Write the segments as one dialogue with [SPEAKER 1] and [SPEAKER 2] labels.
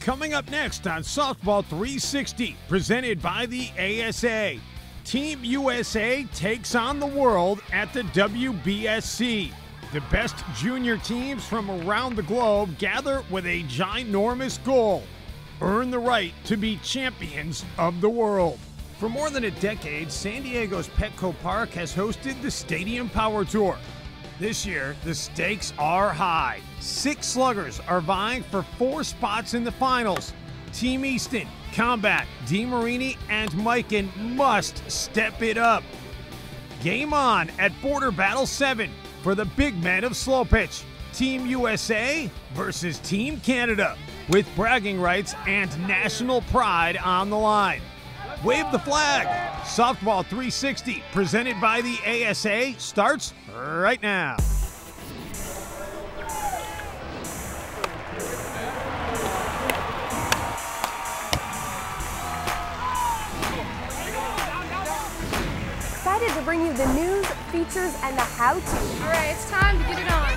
[SPEAKER 1] Coming up next on Softball 360, presented by the ASA. Team USA takes on the world at the WBSC. The best junior teams from around the globe gather with a ginormous goal: earn the right to be champions of the world. For more than a decade, San Diego's Petco Park has hosted the Stadium Power Tour. This year, the stakes are high. 6 sluggers are vying for 4 spots in the finals. Team Easton, Combat, DeMarini, and Mikan must step it up. Game on at Border Battle 7 for the big men of slow pitch. Team USA versus Team Canada, with bragging rights and national pride on the line. Wave the flag. Softball 360, presented by the ASA, starts right now.
[SPEAKER 2] Excited to bring you the news, features, and the how-to.
[SPEAKER 3] All right, it's time to get it on.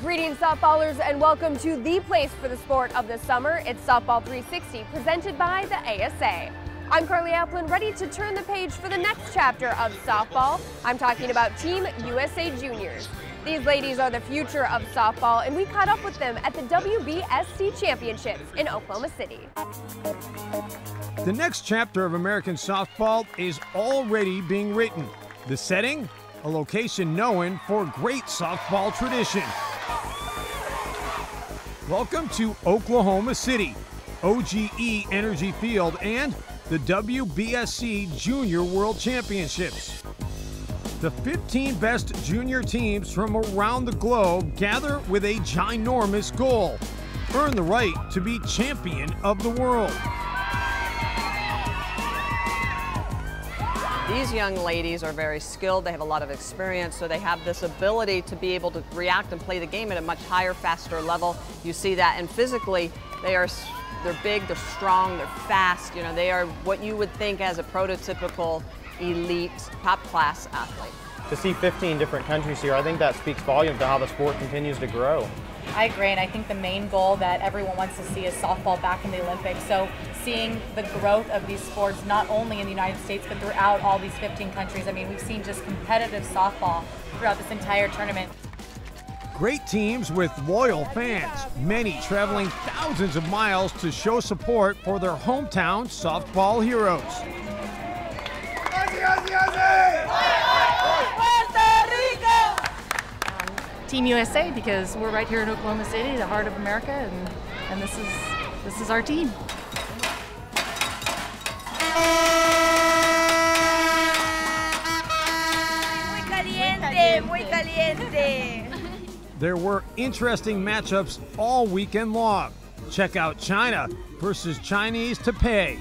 [SPEAKER 2] Greetings, softballers, and welcome to the place for the sport of the summer. It's Softball 360, presented by the ASA. I'm Carly Applin, ready to turn the page for the next chapter of softball. I'm talking about Team USA Juniors. These ladies are the future of softball, and we caught up with them at the WBSC Championships in Oklahoma City.
[SPEAKER 1] The next chapter of American softball is already being written. The setting? A location known for great softball tradition. Welcome to Oklahoma City, OGE Energy Field, and the WBSC Junior World Championships. The 15 best junior teams from around the globe gather with a ginormous goal: earn the right to be champion of the world.
[SPEAKER 4] These young ladies are very skilled, they have a lot of experience, so they have this ability to be able to react and play the game at a much higher, faster level. You see that, and physically, they're big, they're strong, they're fast. You know, they are what you would think as a prototypical elite, top-class athlete.
[SPEAKER 5] To see 15 different countries here, I think that speaks volumes to how the sport continues to grow.
[SPEAKER 6] I agree, and I think the main goal that everyone wants to see is softball back in the Olympics. So seeing the growth of these sports, not only in the United States, but throughout all these 15 countries. I mean, we've seen just competitive softball throughout this entire tournament.
[SPEAKER 1] Great teams with loyal fans, many traveling thousands of miles to show support for their hometown softball heroes.
[SPEAKER 7] Team USA, because we're right here in Oklahoma City, the heart of America, and this is our team.
[SPEAKER 3] Muy caliente, muy caliente.
[SPEAKER 1] There were interesting matchups all weekend long. Check out China versus Chinese Taipei.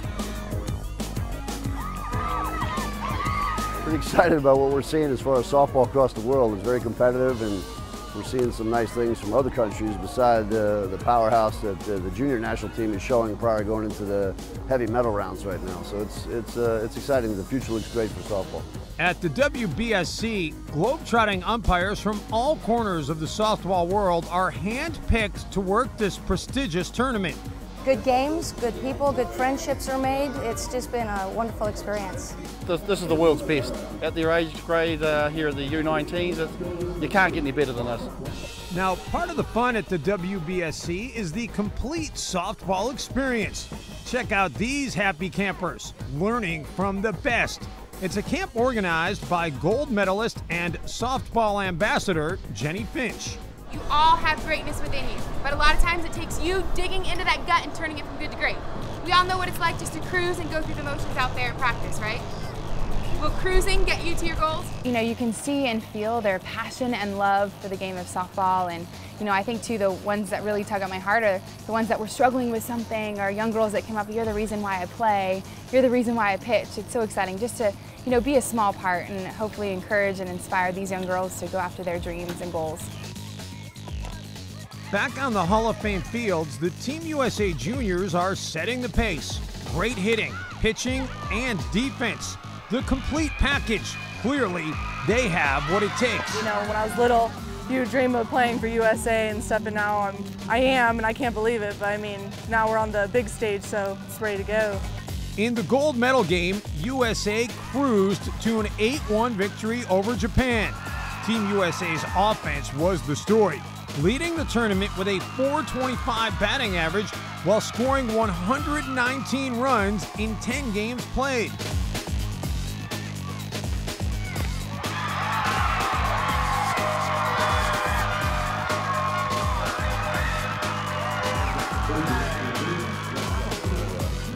[SPEAKER 8] Pretty excited about what we're seeing as far as softball across the world. It's very competitive, and we're seeing some nice things from other countries beside the powerhouse that the junior national team is showing prior to going into the heavy medal rounds right now. So it's exciting. The future looks great for softball.
[SPEAKER 1] At the WBSC, globetrotting umpires from all corners of the softball world are hand-picked to work this prestigious tournament.
[SPEAKER 9] Good games, good people, good friendships are made. It's just been a wonderful experience.
[SPEAKER 10] This is the world's best. At their age grade here at the U19s, you can't get any better than us.
[SPEAKER 1] Now, part of the fun at the WBSC is the complete softball experience. Check out these happy campers, learning from the best. It's a camp organized by gold medalist and softball ambassador Jenny Finch.
[SPEAKER 3] You all have greatness within you, but a lot of times it takes you digging into that gut and turning it from good to great. We all know what it's like just to cruise and go through the motions out there in practice, right? Will cruising get you to your goals?
[SPEAKER 11] You know, you can see and feel their passion and love for the game of softball, and you know, I think too the ones that really tug at my heart are the ones that were struggling with something, or young girls that came up, you're the reason why I play, you're the reason why I pitch. It's so exciting just to, you know, be a small part and hopefully encourage and inspire these young girls to go after their dreams and goals.
[SPEAKER 1] Back on the Hall of Fame fields, the Team USA Juniors are setting the pace. Great hitting, pitching, and defense. The complete package. Clearly, they have what it takes.
[SPEAKER 12] You know, when I was little, you dream of playing for USA and stuff, and now I am, and I can't believe it, but I mean, now we're on the big stage, so it's ready to go.
[SPEAKER 1] In the gold medal game, USA cruised to an 8-1 victory over Japan. Team USA's offense was the story, leading the tournament with a .425 batting average while scoring 119 runs in 10 games played.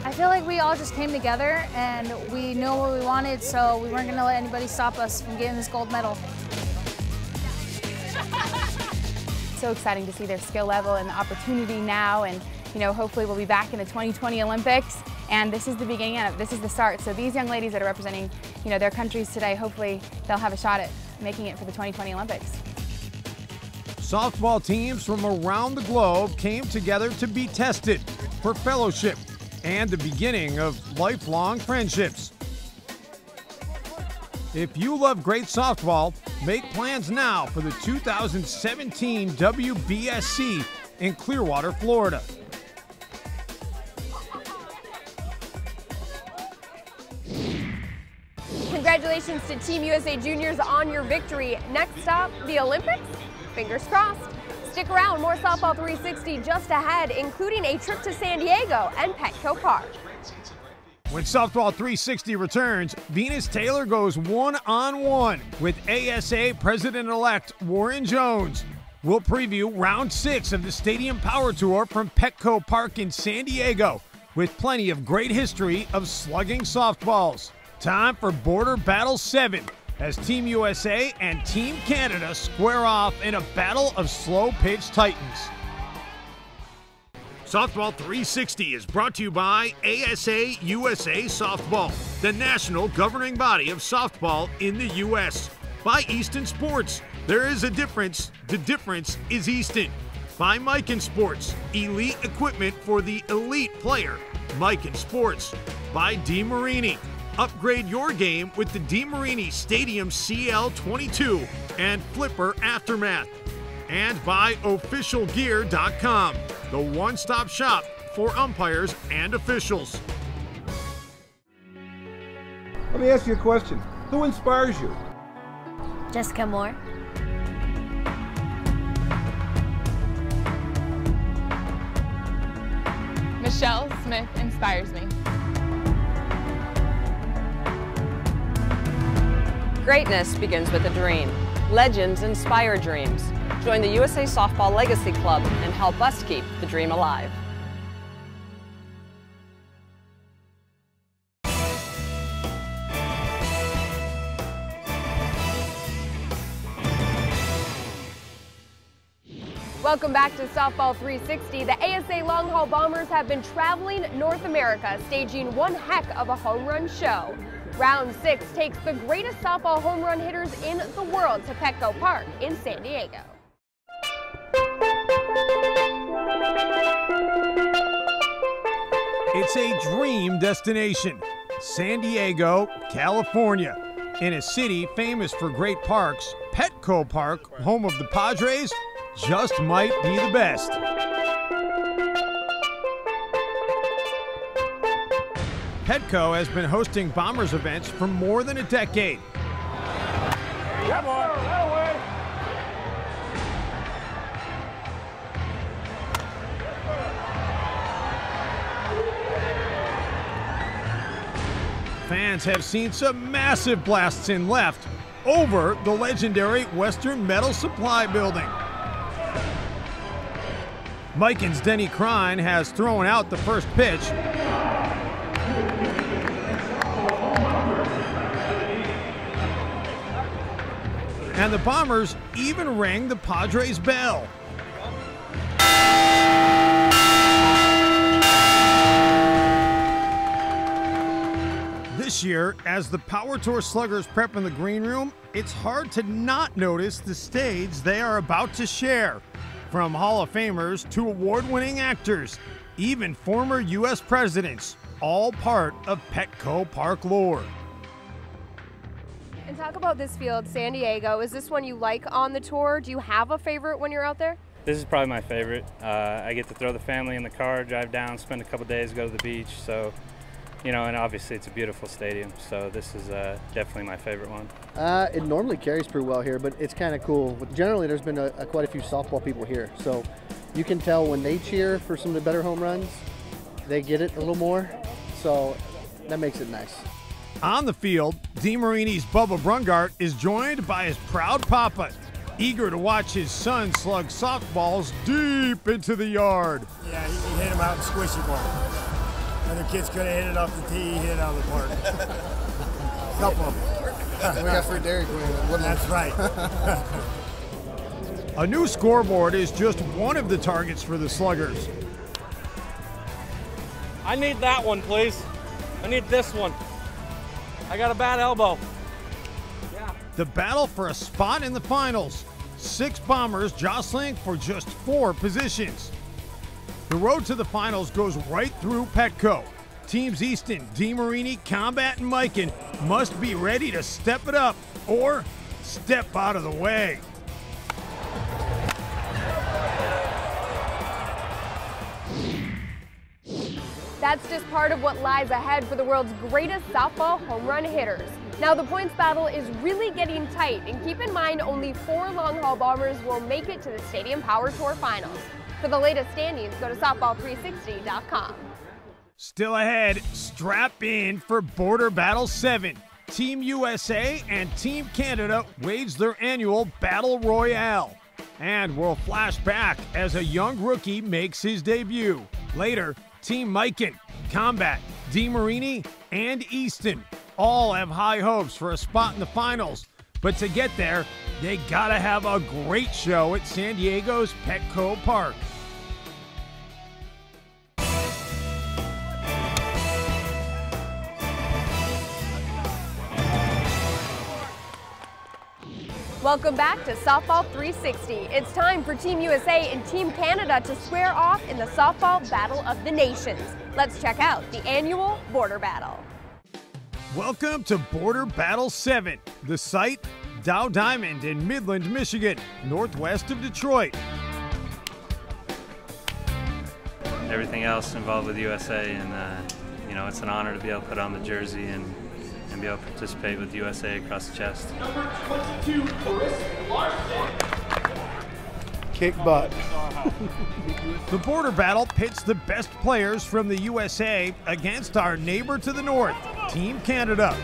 [SPEAKER 9] I feel like we all just came together and we know what we wanted, so we weren't going to let anybody stop us from getting this gold medal.
[SPEAKER 11] So exciting to see their skill level and the opportunity now, and hopefully we'll be back in the 2020 Olympics, and this is the beginning of it. This is the start. So these young ladies that are representing their countries today, hopefully they'll have a shot at making it for the 2020 Olympics.
[SPEAKER 1] Softball teams from around the globe came together to be tested for fellowship and the beginning of lifelong friendships. If you love great softball, make plans now for the 2017 WBSC in Clearwater, Florida.
[SPEAKER 2] Congratulations to Team USA Juniors on your victory. Next stop, the Olympics? Fingers crossed. Stick around, more Softball 360 just ahead, including a trip to San Diego and Petco Park.
[SPEAKER 1] When Softball 360 returns, Venus Taylor goes one-on-one with ASA President-elect Warren Jones. We'll preview Round 6 of the Stadium Power Tour from Petco Park in San Diego, with plenty of great history of slugging softballs. Time for Border Battle 7, as Team USA and Team Canada square off in a battle of slow-pitch titans. Softball 360 is brought to you by ASA USA Softball, the national governing body of softball in the U.S. By Easton Sports, there is a difference. The difference is Easton. By Miken Sports, elite equipment for the elite player. Miken Sports. By DeMarini. Upgrade your game with the DeMarini Stadium CL22 and Flipper Aftermath. And by OfficialGear.com, the one-stop shop for umpires and officials.
[SPEAKER 13] Let me ask you a question. Who inspires you?
[SPEAKER 9] Jessica Moore.
[SPEAKER 14] Michelle Smith inspires me.
[SPEAKER 4] Greatness begins with a dream. Legends inspire dreams. Join the USA Softball Legacy Club and help us keep the dream alive.
[SPEAKER 2] Welcome back to Softball 360. The ASA Long Haul Bombers have been traveling North America, staging one heck of a home run show. Round 6 takes the greatest softball home run hitters in the world to Petco Park in San Diego.
[SPEAKER 1] It's a dream destination, San Diego, California. In a city famous for great parks, Petco Park, home of the Padres, just might be the best. Petco has been hosting Bombers events for more than a decade.
[SPEAKER 13] Come on, that way.
[SPEAKER 1] Fans have seen some massive blasts in left over the legendary Western Metal Supply Building. Miken's Denny Crine has thrown out the first pitch. And the Bombers even rang the Padres' bell. This year, as the Power Tour sluggers prep in the green room, it's hard to not notice the stage they are about to share. From Hall of Famers to award-winning actors, even former U.S. presidents, all part of Petco Park lore.
[SPEAKER 2] And talk about this field, San Diego. Is this one you like on the tour? Do you have a favorite when you're out there?
[SPEAKER 15] This is probably my favorite. I get to throw the family in the car, drive down, spend a couple days, go to the beach. So, you know, and obviously it's a beautiful stadium. So this is definitely my favorite one.
[SPEAKER 16] It normally carries pretty well here, but it's kind of cool. Generally, there's been quite a few softball people here. So you can tell when they cheer for some of the better home runs, they get it a little more. So that makes it nice.
[SPEAKER 1] On the field, DeMarini's Bubba Brungart is joined by his proud papa, eager to watch his son slug softballs deep into the yard.
[SPEAKER 17] Yeah, he hit him out in squishy ball. Other kids could have hit it off the tee, he hit it out of the park. Couple of them.
[SPEAKER 18] We got free Dairy Queen.
[SPEAKER 17] That's right.
[SPEAKER 1] A new scoreboard is just one of the targets for the Sluggers.
[SPEAKER 19] I need that one, please. I need this one. I got a bad elbow.
[SPEAKER 1] The battle for a spot in the finals. 6 Bombers jostling for just 4 positions. The road to the finals goes right through Petco. Teams Easton, DeMarini, Combat, and Mikan must be ready to step it up or step out of the way.
[SPEAKER 2] That's just part of what lies ahead for the world's greatest softball home run hitters. Now the points battle is really getting tight, and keep in mind only 4 Long Haul Bombers will make it to the Stadium Power Tour Finals. For the latest standings, go to softball360.com.
[SPEAKER 1] Still ahead, strap in for Border Battle 7. Team USA and Team Canada wage their annual Battle Royale. And we'll flash back as a young rookie makes his debut. Later, Team Mikan, Combat, DeMarini, and Easton all have high hopes for a spot in the finals. But to get there, they gotta have a great show at San Diego's Petco Park.
[SPEAKER 2] Welcome back to Softball 360. It's time for Team USA and Team Canada to square off in the Softball Battle of the Nations. Let's check out the annual Border Battle.
[SPEAKER 1] Welcome to Border Battle 7. The site, Dow Diamond in Midland, Michigan, northwest of Detroit.
[SPEAKER 15] Everything else involved with USA, and you know, it's an honor to be able to put on the jersey and be able to participate with USA across the chest.
[SPEAKER 20] Number 22, Chris Larson.
[SPEAKER 16] Kick butt.
[SPEAKER 1] The Border Battle pits the best players from the USA against our neighbor to the north, Team Canada.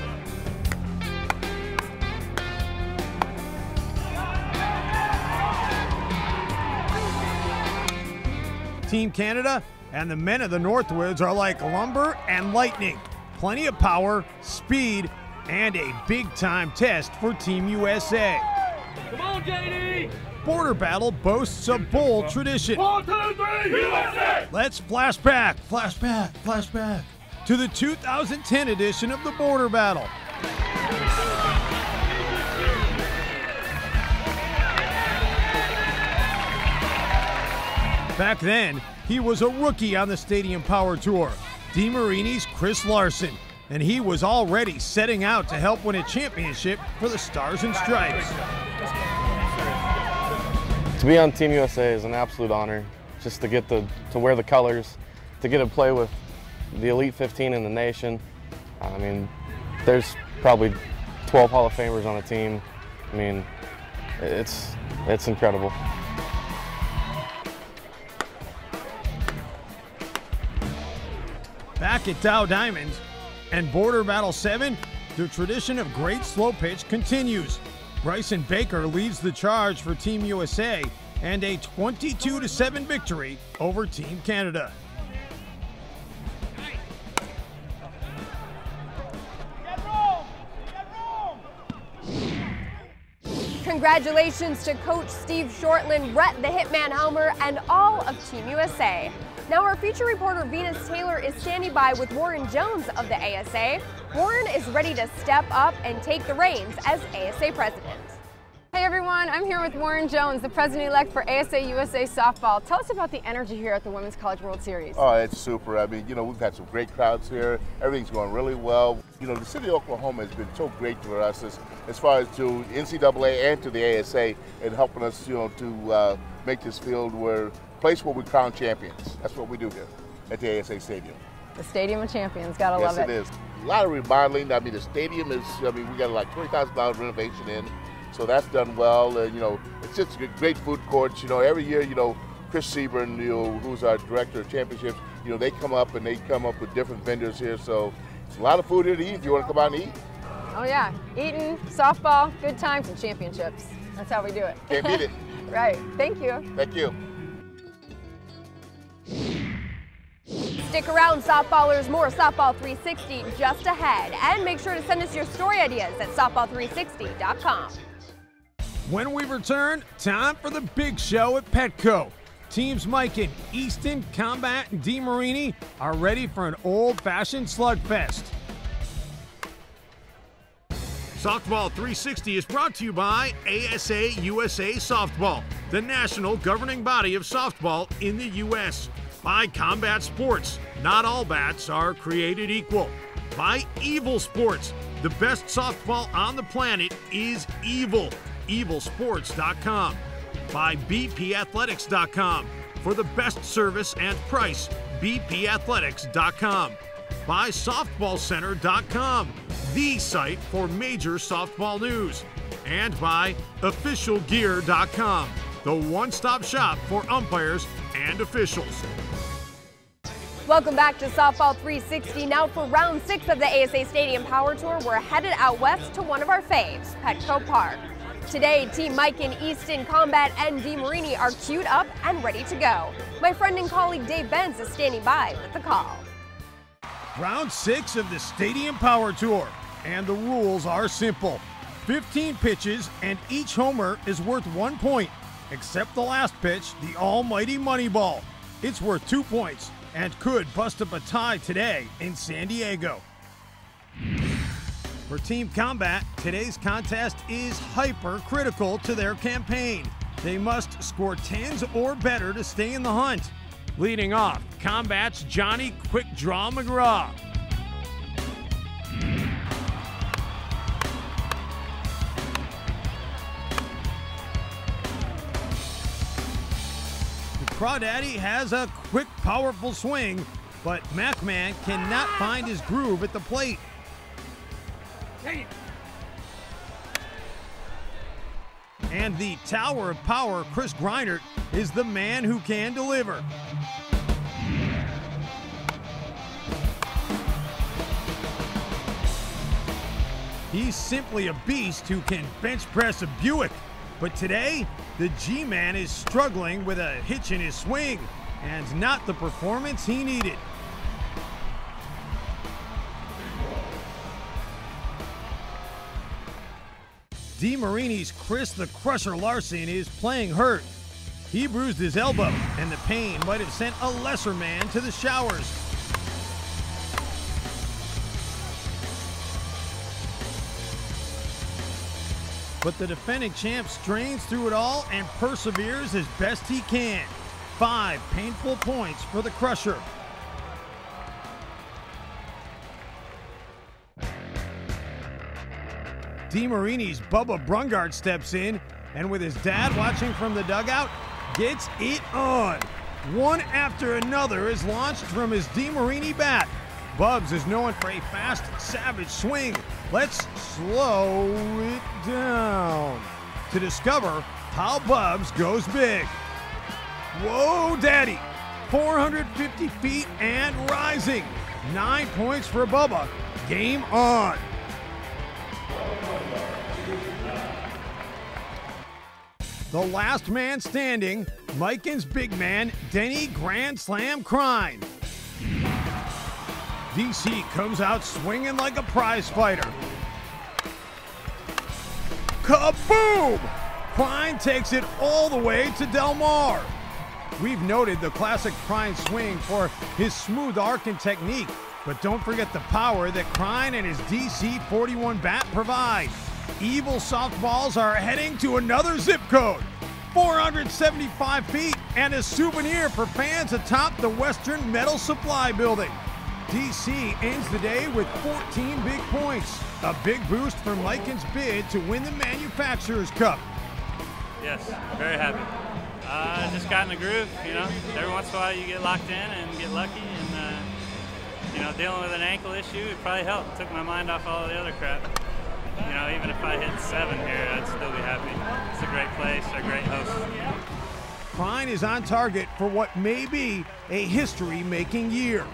[SPEAKER 1] Team Canada and the men of the Northwoods are like lumber and lightning. Plenty of power, speed, and a big-time test for Team USA.
[SPEAKER 19] Come on, JD!
[SPEAKER 1] Border Battle boasts a bold tradition.
[SPEAKER 20] 1, 2, 3, USA!
[SPEAKER 1] Let's flashback to the 2010 edition of the Border Battle. Back then, he was a rookie on the Stadium Power Tour, DeMarini's Chris Larson, and he was already setting out to help win a championship for the Stars and Stripes.
[SPEAKER 21] To be on Team USA is an absolute honor, just to get to wear the colors, to get to play with the Elite 15 in the nation. I mean, there's probably 12 Hall of Famers on the team. I mean, it's incredible.
[SPEAKER 1] Back at Dow Diamond and Border Battle 7, the tradition of great slow pitch continues. Bryson Baker leads the charge for Team USA and a 22-7 victory over Team Canada.
[SPEAKER 2] Congratulations to Coach Steve Shortland, Rhett the Hitman Helmer, and all of Team USA. Now our feature reporter Venus Taylor is standing by with Warren Jones of the ASA. Warren is ready to step up and take the reins as ASA President. Hey Hey everyone, I'm here with Warren Jones, the president-elect for ASA USA Softball. Tell us about the energy here at the Women's College World Series.
[SPEAKER 18] Oh, it's super. I mean, we've had some great crowds here. Everything's going really well. The city of Oklahoma has been so great for us as far as to NCAA and to the ASA in helping us, to make this field a place where we crown champions. That's what we do here at the ASA Stadium.
[SPEAKER 2] The Stadium of Champions, gotta love it.
[SPEAKER 18] Yes, it is. A lot of remodeling. I mean, the stadium is, we got like $20,000 renovation in. So that's done well. It's just great food courts. Every year, Chris Seaburn, who's our director of championships, they come up with different vendors here. So it's a lot of food here to eat if you want to come out and eat.
[SPEAKER 2] Oh yeah, eating, softball, good times, and championships. That's how we do it.
[SPEAKER 18] Can't beat it.
[SPEAKER 2] Right. Thank you.
[SPEAKER 18] Thank you.
[SPEAKER 2] Stick around, softballers. More Softball 360 just ahead. And make sure to send us your story ideas at softball360.com.
[SPEAKER 1] When we return, time for the big show at Petco. Teams Mikan, Easton, Combat, and DeMarini are ready for an old-fashioned slugfest. Softball 360 is brought to you by ASA USA Softball, the national governing body of softball in the U.S. By Combat Sports, not all bats are created equal. By Evil Sports, the best softball on the planet is evil. evilsports.com. By bpathletics.com. For the best service and price, bpathletics.com. By softballcenter.com, the site for major softball news. And by officialgear.com, the one-stop shop for umpires and officials.
[SPEAKER 2] Welcome back to Softball 360. Now for round 6 of the ASA Stadium Power Tour, we're headed out west to one of our faves, Petco Park. Today, Team Mikan, Easton, Combat, and DeMarini are queued up and ready to go. My friend and colleague Dave Benz is standing by with the call.
[SPEAKER 1] Round 6 of the Stadium Power Tour, and the rules are simple. 15 pitches, and each homer is worth 1 point, except the last pitch, the almighty money ball. It's worth 2 points, and could bust up a tie today in San Diego. For Team Combat, today's contest is hyper-critical to their campaign. They must score 10s or better to stay in the hunt. Leading off, Combat's Johnny Quick Draw McGraw. The Crawdaddy has a quick, powerful swing, but MacMan cannot find his groove at the plate. And the Tower of Power, Chris Greinert, is the man who can deliver. He's simply a beast who can bench press a Buick. But today, the G-Man is struggling with a hitch in his swing and not the performance he needed. DeMarini's Chris the Crusher Larson is playing hurt. He bruised his elbow, and the pain might have sent a lesser man to the showers. But the defending champ strains through it all and perseveres as best he can. 5 painful points for the Crusher. DeMarini's Bubba Brungard steps in, and with his dad watching from the dugout, gets it on. One after another is launched from his DeMarini bat. Bubs is known for a fast, savage swing. Let's slow it down to discover how Bubs goes big. Whoa, Daddy! 450 feet and rising. 9 points for Bubba. Game on. The last man standing, Mikan's big man, Denny Grand Slam Crine. DC comes out swinging like a prize fighter. Kaboom! Crine takes it all the way to Del Mar. We've noted the classic Crine swing for his smooth arc and technique, but don't forget the power that Crine and his DC 41 bat provide. Evil softballs are heading to another zip code. 475 feet and a souvenir for fans atop the Western Metal Supply Building. DC ends the day with 14 big points, a big boost for Miken's bid to win the Manufacturers Cup.
[SPEAKER 15] Yes, very happy. Just got in the groove, you know. Every once in a while you get locked in and get lucky, and you know, dealing with an ankle issue, it probably helped. Took my mind off all the other crap. You know, even if I hit 7 here, I'd still be happy. It's a great place, a great host.
[SPEAKER 1] Klein is on target for what may be a history-making year.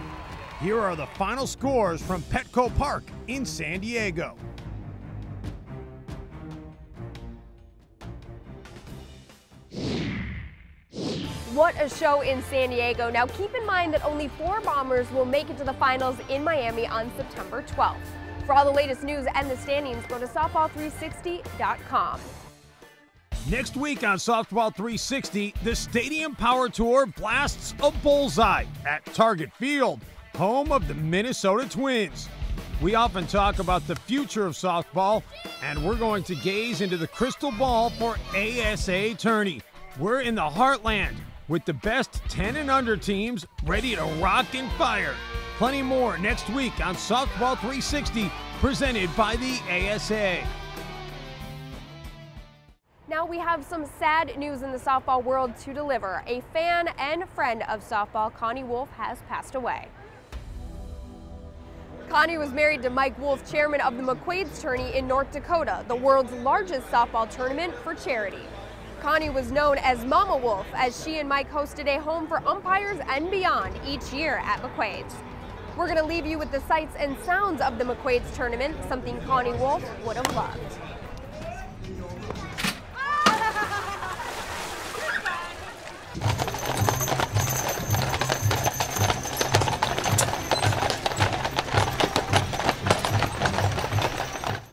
[SPEAKER 1] Here are the final scores from Petco Park in San Diego.
[SPEAKER 2] What a show in San Diego. Now keep in mind that only 4 Bombers will make it to the finals in Miami on September 12th. For all the latest news and the standings, go to softball360.com.
[SPEAKER 1] Next week on Softball 360, the Stadium Power Tour blasts a bullseye at Target Field, home of the Minnesota Twins. We often talk about the future of softball, and we're going to gaze into the crystal ball for ASA Tourney. We're in the heartland with the best 10 and under teams ready to rock and fire. Plenty more next week on Softball 360, presented by the ASA.
[SPEAKER 2] Now we have some sad news in the softball world to deliver. A fan and friend of softball, Connie Wolf, has passed away. Connie was married to Mike Wolf, chairman of the McQuaid's Tourney in North Dakota, the world's largest softball tournament for charity. Connie was known as Mama Wolf, as she and Mike hosted a home for umpires and beyond each year at McQuaid's. We're going to leave you with the sights and sounds of the McQuaid's tournament, something Connie Wolf would have loved.